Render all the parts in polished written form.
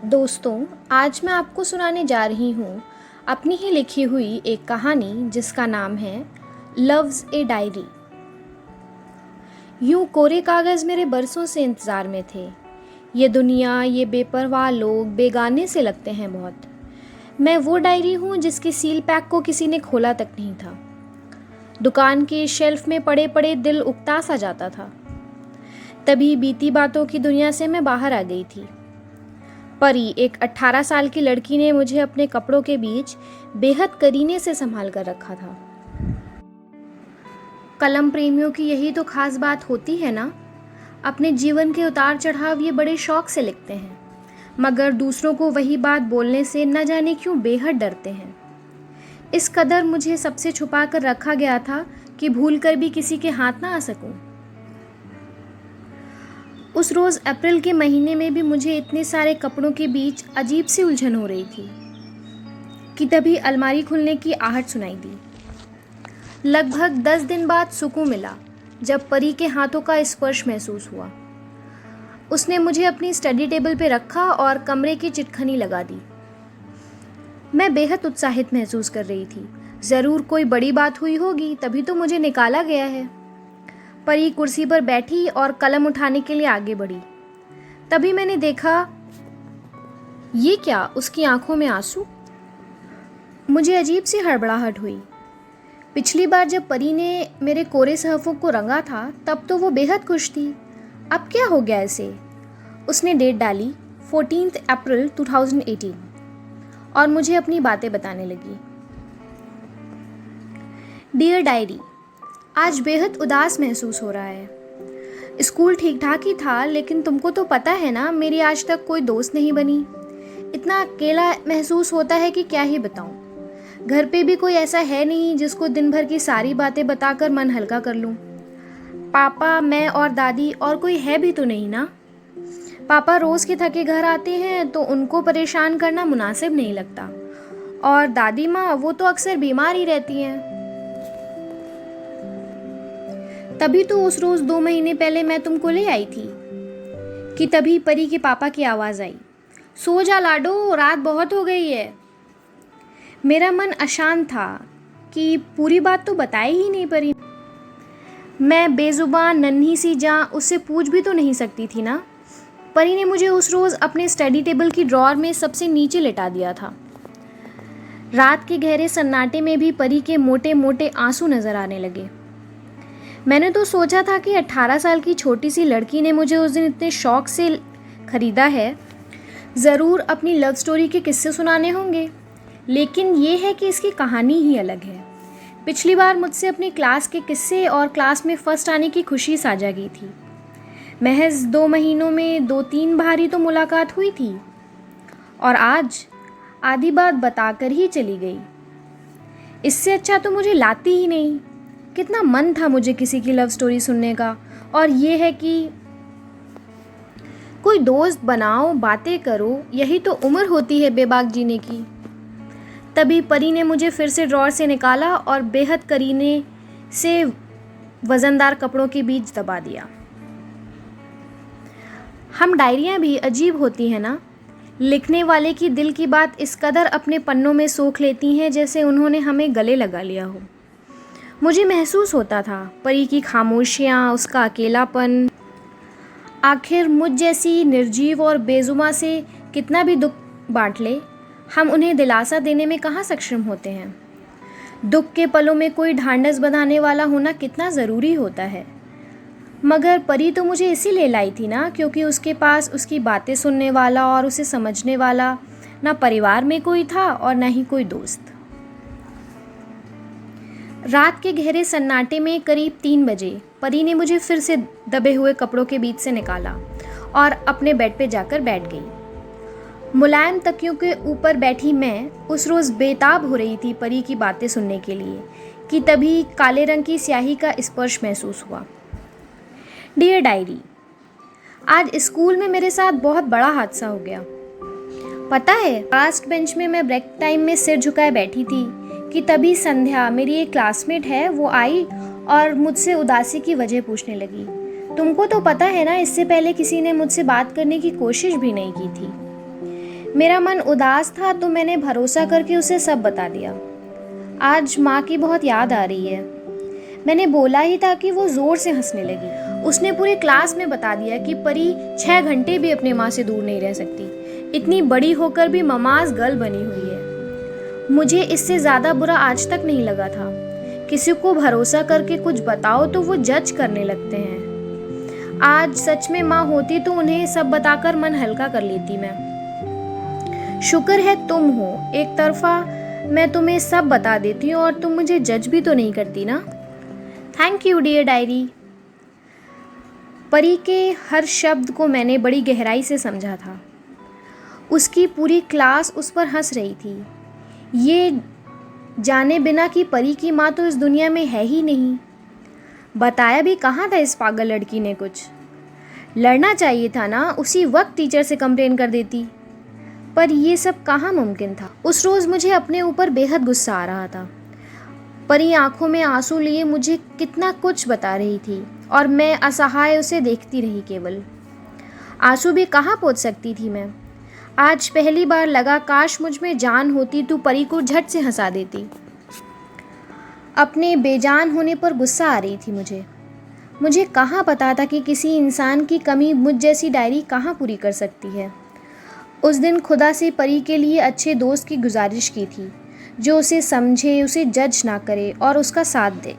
दोस्तों, आज मैं आपको सुनाने जा रही हूँ अपनी ही लिखी हुई एक कहानी जिसका नाम है लव्स ए डायरी। यूं कोरे कागज़ मेरे बरसों से इंतज़ार में थे। ये दुनिया, ये बेपरवाह लोग बेगाने से लगते हैं बहुत। मैं वो डायरी हूँ जिसके सील पैक को किसी ने खोला तक नहीं था। दुकान के शेल्फ में पड़े पड़े दिल उकता सा जाता था। तभी बीती बातों की दुनिया से मैं बाहर आ गई थी। परी, एक 18 साल की लड़की ने मुझे अपने कपड़ों के बीच बेहद करीने से संभाल कर रखा था। कलम प्रेमियों की यही तो खास बात होती है ना। अपने जीवन के उतार चढ़ाव ये बड़े शौक से लिखते हैं, मगर दूसरों को वही बात बोलने से न जाने क्यों बेहद डरते हैं। इस कदर मुझे सबसे छुपा कर रखा गया था कि भूल कर भी किसी के हाथ ना आ सकूं। उस रोज़ अप्रैल के महीने में भी मुझे इतने सारे कपड़ों के बीच अजीब सी उलझन हो रही थी कि तभी अलमारी खुलने की आहट सुनाई दी। लगभग 10 दिन बाद सुकून मिला जब परी के हाथों का स्पर्श महसूस हुआ। उसने मुझे अपनी स्टडी टेबल पर रखा और कमरे की चिटखनी लगा दी। मैं बेहद उत्साहित महसूस कर रही थी। ज़रूर कोई बड़ी बात हुई होगी, तभी तो मुझे निकाला गया है। परी कुर्सी पर बैठी और कलम उठाने के लिए आगे बढ़ी। तभी मैंने देखा, ये क्या, उसकी आंखों में आंसू। मुझे अजीब सी हड़बड़ाहट हुई। पिछली बार जब परी ने मेरे कोरे सहफ़ों को रंगा था तब तो वो बेहद खुश थी। अब क्या हो गया इसे। उसने डेट डाली 14 अप्रैल 2018 और मुझे अपनी बातें बताने लगी। डियर डायरी, आज बेहद उदास महसूस हो रहा है। स्कूल ठीक ठाक ही था, लेकिन तुमको तो पता है ना, मेरी आज तक कोई दोस्त नहीं बनी। इतना अकेला महसूस होता है कि क्या ही बताऊं। घर पे भी कोई ऐसा है नहीं जिसको दिन भर की सारी बातें बताकर मन हल्का कर लूं। पापा, मैं और दादी, और कोई है भी तो नहीं ना। पापा रोज़ के थके घर आते हैं तो उनको परेशान करना मुनासिब नहीं लगता, और दादी माँ, वो तो अक्सर बीमार ही रहती हैं। तभी तो उस रोज़ 2 महीने पहले मैं तुमको ले आई थी कि तभी परी के पापा की आवाज़ आई, सो जा लाडो, रात बहुत हो गई है। मेरा मन अशांत था कि पूरी बात तो बताई ही नहीं परी। मैं बेजुबान नन्ही सी जान उससे पूछ भी तो नहीं सकती थी ना। परी ने मुझे उस रोज़ अपने स्टडी टेबल की ड्रॉअर में सबसे नीचे लिटा दिया था। रात के गहरे सन्नाटे में भी परी के मोटे मोटे आंसू नज़र आने लगे। मैंने तो सोचा था कि 18 साल की छोटी सी लड़की ने मुझे उस दिन इतने शौक से ख़रीदा है, ज़रूर अपनी लव स्टोरी के किस्से सुनाने होंगे। लेकिन ये है कि इसकी कहानी ही अलग है। पिछली बार मुझसे अपनी क्लास के किस्से और क्लास में फ़र्स्ट आने की खुशी साझा की थी। महज 2 महीनों में 2-3 बार ही तो मुलाकात हुई थी, और आज आधी बात बताकर ही चली गई। इससे अच्छा तो मुझे लाती ही नहीं। कितना मन था मुझे किसी की लव स्टोरी सुनने का, और ये है कि कोई दोस्त बनाओ, बातें करो, यही तो उम्र होती है बेबाक जीने की। तभी परी ने मुझे फिर से ड्रॉअर से निकाला और बेहद करीने से वज़नदार कपड़ों के बीच दबा दिया। हम डायरियाँ भी अजीब होती हैं ना। लिखने वाले की दिल की बात इस कदर अपने पन्नों में सोख लेती हैं जैसे उन्होंने हमें गले लगा लिया हो। मुझे महसूस होता था परी की खामोशियाँ, उसका अकेलापन। आखिर मुझ जैसी निर्जीव और बेजुबां से कितना भी दुख बांट ले, हम उन्हें दिलासा देने में कहाँ सक्षम होते हैं। दुख के पलों में कोई ढांढस बंधाने वाला होना कितना ज़रूरी होता है। मगर परी तो मुझे इसीलिए लाई थी ना, क्योंकि उसके पास उसकी बातें सुनने वाला और उसे समझने वाला ना परिवार में कोई था और ना ही कोई दोस्त। रात के गहरे सन्नाटे में करीब 3 बजे परी ने मुझे फिर से दबे हुए कपड़ों के बीच से निकाला और अपने बेड पे जाकर बैठ गई। मुलायम तकियों के ऊपर बैठी मैं उस रोज़ बेताब हो रही थी परी की बातें सुनने के लिए कि तभी काले रंग की स्याही का स्पर्श महसूस हुआ। डियर डायरी, आज स्कूल में मेरे साथ बहुत बड़ा हादसा हो गया। पता है, लास्ट बेंच में मैं ब्रेक टाइम में सिर झुकाए बैठी थी कि तभी संध्या, मेरी एक क्लासमेट है, वो आई और मुझसे उदासी की वजह पूछने लगी। तुमको तो पता है ना, इससे पहले किसी ने मुझसे बात करने की कोशिश भी नहीं की थी। मेरा मन उदास था तो मैंने भरोसा करके उसे सब बता दिया। आज माँ की बहुत याद आ रही है, मैंने बोला ही था कि वो जोर से हंसने लगी। उसने पूरी क्लास में बता दिया कि परी 6 घंटे भी अपने माँ से दूर नहीं रह सकती, इतनी बड़ी होकर भी ममाज गर्ल बनी हुई है। मुझे इससे ज़्यादा बुरा आज तक नहीं लगा था। किसी को भरोसा करके कुछ बताओ तो वो जज करने लगते हैं। आज सच में माँ होती तो उन्हें सब बताकर मन हल्का कर लेती मैं। शुक्र है तुम हो, एक तरफा मैं तुम्हें सब बता देती हूँ और तुम मुझे जज भी तो नहीं करती ना। Thank you dear diary. परी के हर शब्द को मैंने बड़ी गहराई से समझा था। उसकी पूरी क्लास उस पर हंस रही थी, ये जाने बिना कि परी की माँ तो इस दुनिया में है ही नहीं। बताया भी कहाँ था इस पागल लड़की ने कुछ। लड़ना चाहिए था ना, उसी वक्त टीचर से कंप्लेन कर देती। पर ये सब कहाँ मुमकिन था। उस रोज़ मुझे अपने ऊपर बेहद गुस्सा आ रहा था। परी आंखों में आंसू लिए मुझे कितना कुछ बता रही थी और मैं असहाय उसे देखती रही केवल। आंसू भी कहाँ पोंछ सकती थी मैं। आज पहली बार लगा काश मुझ में जान होती तो परी को झट से हंसा देती। अपने बेजान होने पर गुस्सा आ रही थी मुझे कहाँ पता था कि किसी इंसान की कमी मुझ जैसी डायरी कहाँ पूरी कर सकती है। उस दिन खुदा से परी के लिए अच्छे दोस्त की गुजारिश की थी, जो उसे समझे, उसे जज ना करे और उसका साथ दे।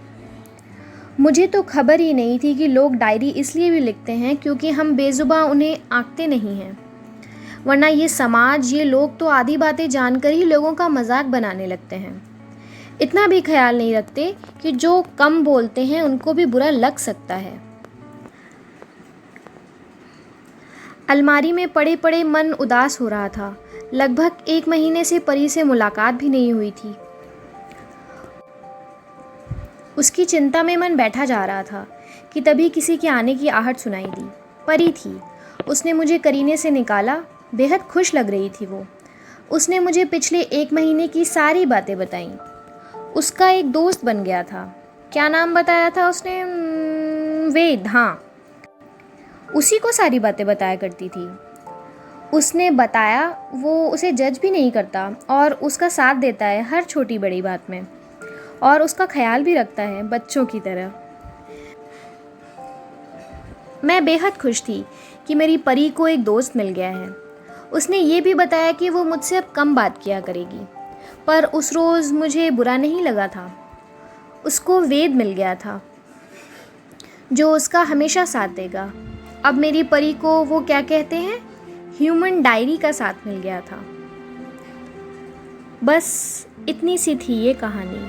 मुझे तो खबर ही नहीं थी कि लोग डायरी इसलिए भी लिखते हैं क्योंकि हम बेजुबान उन्हें आंकते नहीं हैं, वरना ये समाज, ये लोग तो आधी बातें जानकर ही लोगों का मजाक बनाने लगते हैं। इतना भी ख्याल नहीं रखते कि जो कम बोलते हैं उनको भी बुरा लग सकता है। अलमारी में पड़े पड़े मन उदास हो रहा था। लगभग 1 महीने से परी से मुलाकात भी नहीं हुई थी। उसकी चिंता में मन बैठा जा रहा था कि तभी किसी के आने की आहट सुनाई दी। परी थी। उसने मुझे करीने से निकाला। बेहद खुश लग रही थी वो। उसने मुझे पिछले 1 महीने की सारी बातें बताईं। उसका एक दोस्त बन गया था। क्या नाम बताया था उसने? वेद। हाँ, उसी को सारी बातें बताया करती थी। उसने बताया वो उसे जज भी नहीं करता और उसका साथ देता है हर छोटी बड़ी बात में, और उसका ख्याल भी रखता है बच्चों की तरह। मैं बेहद खुश थी कि मेरी परी को एक दोस्त मिल गया है। उसने ये भी बताया कि वो मुझसे अब कम बात किया करेगी, पर उस रोज़ मुझे बुरा नहीं लगा था। उसको वेद मिल गया था जो उसका हमेशा साथ देगा। अब मेरी परी को वो क्या कहते हैं, ह्यूमन डायरी का साथ मिल गया था। बस इतनी सी थी ये कहानी।